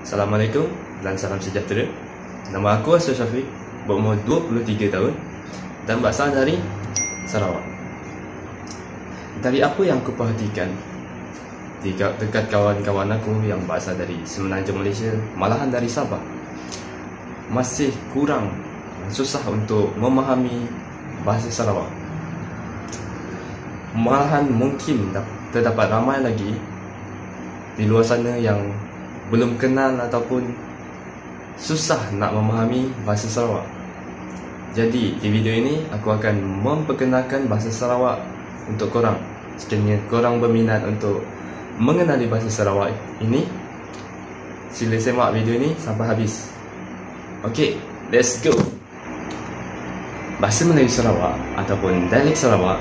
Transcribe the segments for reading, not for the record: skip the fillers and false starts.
Assalamualaikum dan salam sejahtera. Nama aku Asrul Syafiq, berumur 23 tahun dan berasal dari Sarawak. Dari apa yang aku perhatikan dekat kawan-kawan aku yang berasal dari semenanjung Malaysia, malahan dari Sabah, masih kurang susah untuk memahami bahasa Sarawak. Malahan mungkin terdapat ramai lagi di luar sana yang belum kenal ataupun susah nak memahami bahasa Sarawak. Jadi di video ini aku akan memperkenalkan bahasa Sarawak untuk korang. Sekiranya korang berminat untuk mengenali bahasa Sarawak ini, sila semak video ini sampai habis. Okay, let's go. Bahasa Melayu Sarawak ataupun dialek Sarawak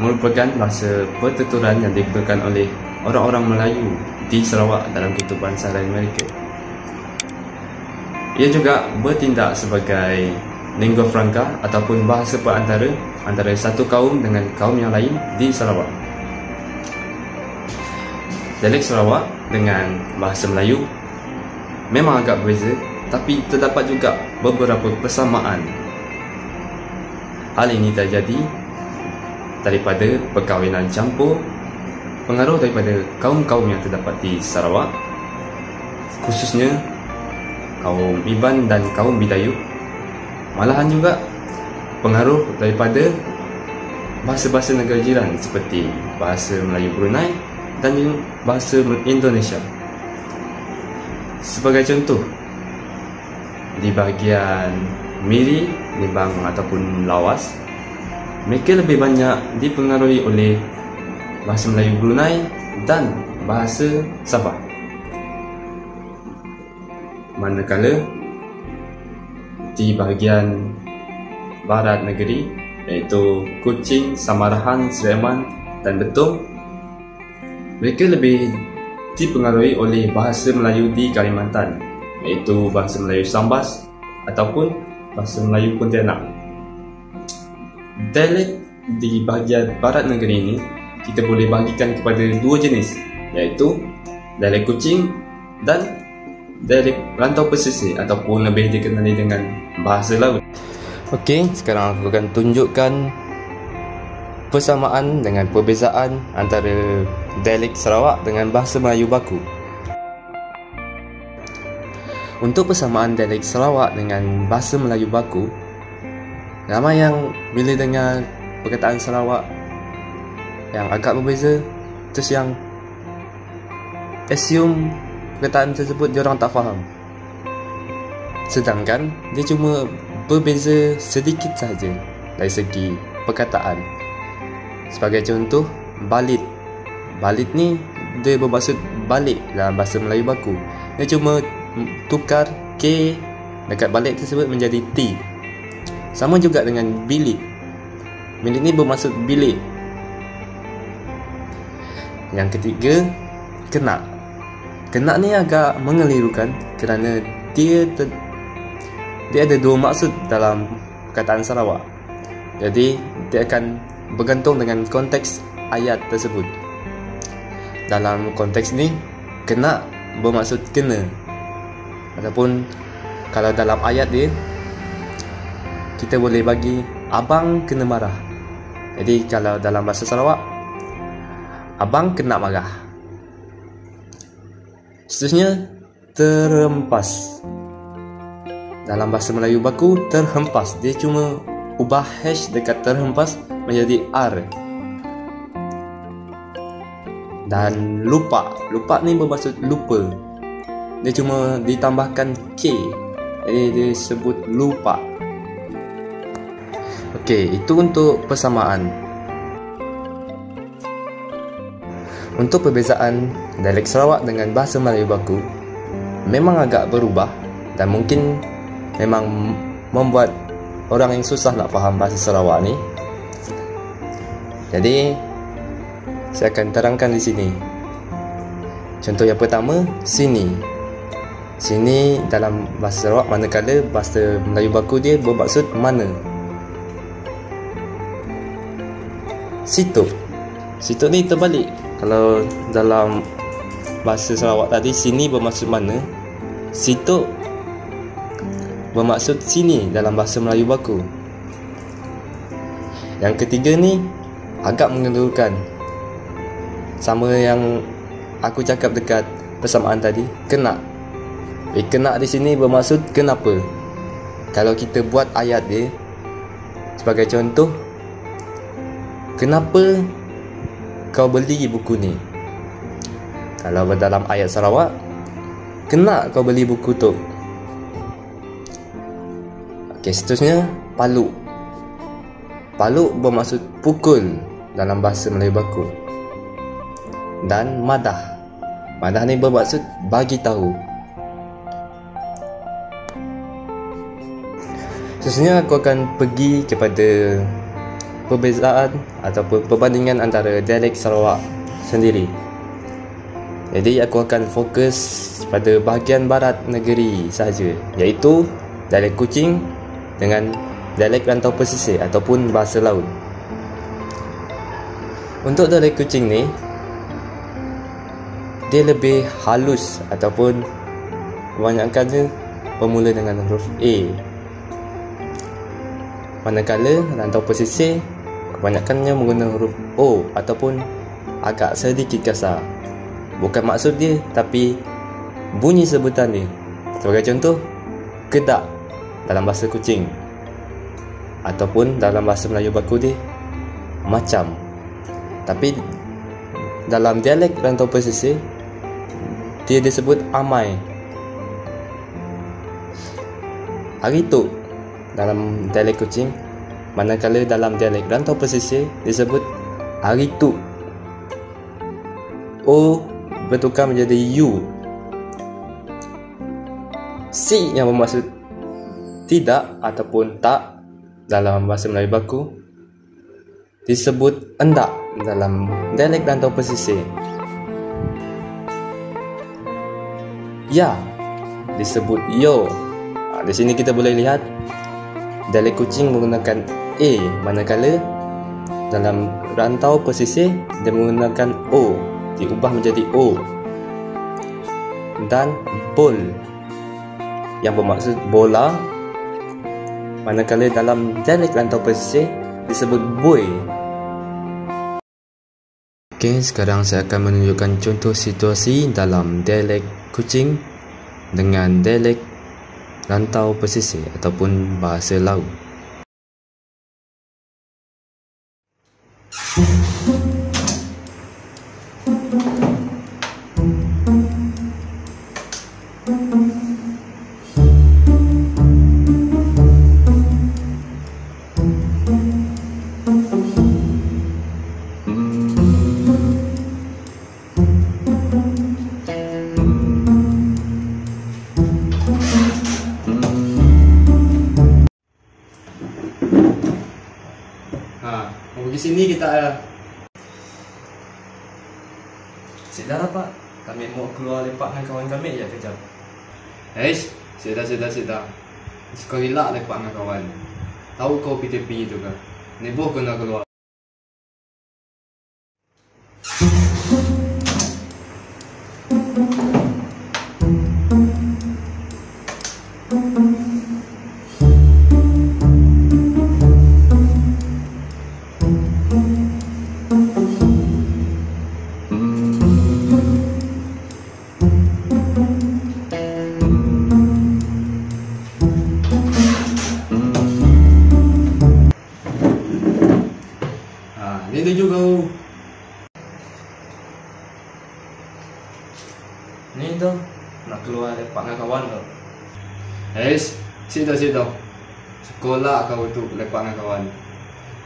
merupakan bahasa pertuturan yang digunakan oleh orang-orang Melayu di Sarawak dalam kehidupan seharian mereka. Ia juga bertindak sebagai lingua franca ataupun bahasa perantara antara satu kaum dengan kaum yang lain di Sarawak. Dialek Sarawak dengan bahasa Melayu memang agak berbeza, tapi terdapat juga beberapa persamaan. Hal ini terjadi daripada perkahwinan campur, pengaruh daripada kaum-kaum yang terdapat di Sarawak, khususnya kaum Iban dan kaum Bidayuh. Malahan juga pengaruh daripada bahasa-bahasa negara jiran seperti bahasa Melayu Brunei dan juga bahasa Indonesia. Sebagai contoh, di bahagian Miri, Nimbang ataupun Lawas, mereka lebih banyak dipengaruhi oleh bahasa Melayu Brunei dan bahasa Sabah. Manakala di bahagian barat negeri, iaitu Kuching, Samarahan, Seriaman dan Betong, mereka lebih dipengaruhi oleh bahasa Melayu di Kalimantan, iaitu bahasa Melayu Sambas ataupun bahasa Melayu Pontianak. Dialek di bahagian barat negeri ini kita boleh bahagikan kepada dua jenis, iaitu dialek Kuching dan dialek rantau pesisir ataupun lebih dikenali dengan bahasa laut. Okey, sekarang aku akan tunjukkan persamaan dengan perbezaan antara dialek Sarawak dengan bahasa Melayu baku. Untuk persamaan dialek Sarawak dengan bahasa Melayu baku, ramai yang bila dengar perkataan Sarawak yang agak berbeza, terus yang assume perkataan tersebut diorang tak faham. Sedangkan dia cuma berbeza sedikit sahaja dari segi perkataan. Sebagai contoh, balit. Balit ni dia bermaksud balik dalam bahasa Melayu baku. Dia cuma tukar K dekat balik tersebut menjadi T. Sama juga dengan bilik. Bilik ni bermaksud bilik. Yang ketiga, kenak. Kenak ni agak mengelirukan kerana dia ada dua maksud dalam perkataan Sarawak. Jadi dia akan bergantung dengan konteks ayat tersebut. Dalam konteks ni, kenak bermaksud kena. Ataupun kalau dalam ayat dia, kita boleh bagi abang kena marah. Jadi kalau dalam bahasa Sarawak, abang kena marah. Seterusnya, terhempas. Dalam bahasa Melayu baku, terhempas. Dia cuma ubah hash dekat terhempas menjadi R. Dan lupa. Lupa ni bermaksud lupa. Dia cuma ditambahkan K. Jadi dia sebut lupa. Okey, itu untuk persamaan. Untuk perbezaan dialek Sarawak dengan bahasa Melayu baku memang agak berubah dan mungkin memang membuat orang yang susah nak faham bahasa Sarawak ni. Jadi saya akan terangkan di sini. Contoh yang pertama, sini. Sini dalam bahasa Sarawak, manakala bahasa Melayu baku dia bermaksud mana. Situ. Situ ni terbalik. Kalau dalam bahasa Sarawak tadi, sini bermaksud mana, situ bermaksud sini dalam bahasa Melayu baku. Yang ketiga ni agak mengelurkan, sama yang aku cakap dekat persamaan tadi, kena. Kena di sini bermaksud kenapa. Kalau kita buat ayat dia sebagai contoh, kenapa kau beli buku ni? Kalau dalam ayat Sarawak, kena kau beli buku tu. Okey, seterusnya paluk. Paluk bermaksud pukul dalam bahasa Melayu baku. Dan madah. Madah ni bermaksud bagi tahu. Seterusnya aku akan pergi kepada perbezaan ataupun perbandingan antara dialek Sarawak sendiri. Jadi aku akan fokus pada bahagian barat negeri sahaja, iaitu dialek Kuching dengan dialek rantau pesisir ataupun bahasa laut. Untuk dialek Kuching ni, dia lebih halus ataupun kebanyakannya bermula dengan huruf A. Manakala rantau pesisir kebanyakannya menggunakan huruf O ataupun agak sedikit kasar. Bukan maksud dia, tapi bunyi sebutan dia. Sebagai contoh, kedak dalam bahasa Kuching, ataupun dalam bahasa Melayu baku dia macam. Tapi dalam dialek rantau pesisir, dia disebut amai. Hari tu dalam dialek Kuching, manakala dalam dialek rantau pesisir disebut hari tu. O bertukar menjadi U. Si yang bermaksud tidak ataupun tak dalam bahasa Melayu baku disebut endak dalam dialek rantau pesisir. Ya disebut yo. Di sini kita boleh lihat dialek Kuching menggunakan A, manakala dalam rantau pesisir dia menggunakan O, diubah menjadi O. Dan bol yang bermaksud bola, manakala dalam dialek rantau pesisir disebut boy. Okey, sekarang saya akan menunjukkan contoh situasi dalam dialek Kuching dengan dialek rantau pesisir ataupun bahasa laut. Pergi sini kita Sudah lah pak, kami mau keluar lepak dengan kawan kami je kejap. Sudah. Sekali lah lepak dengan kawan. Tahu kau PTP tu kan? Ni boh kena keluar. Ini juga. Ni tu nak keluar lepak dengan kawan tu. Sit down. Sekolah kau tu lepak dengan kawan.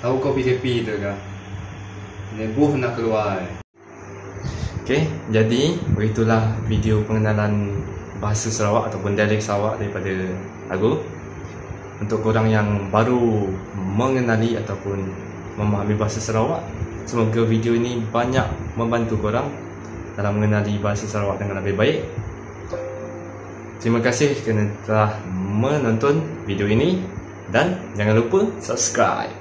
Tahu kau PKP tu kan? Nebuh nak keluar. Okey, jadi begitulah video pengenalan bahasa Sarawak ataupun dialek Sarawak daripada aku. Untuk korang yang baru mengenali ataupun memahami bahasa Sarawak, semoga video ini banyak membantu korang dalam mengenali bahasa Sarawak dengan lebih baik. Terima kasih kerana telah menonton video ini dan jangan lupa subscribe.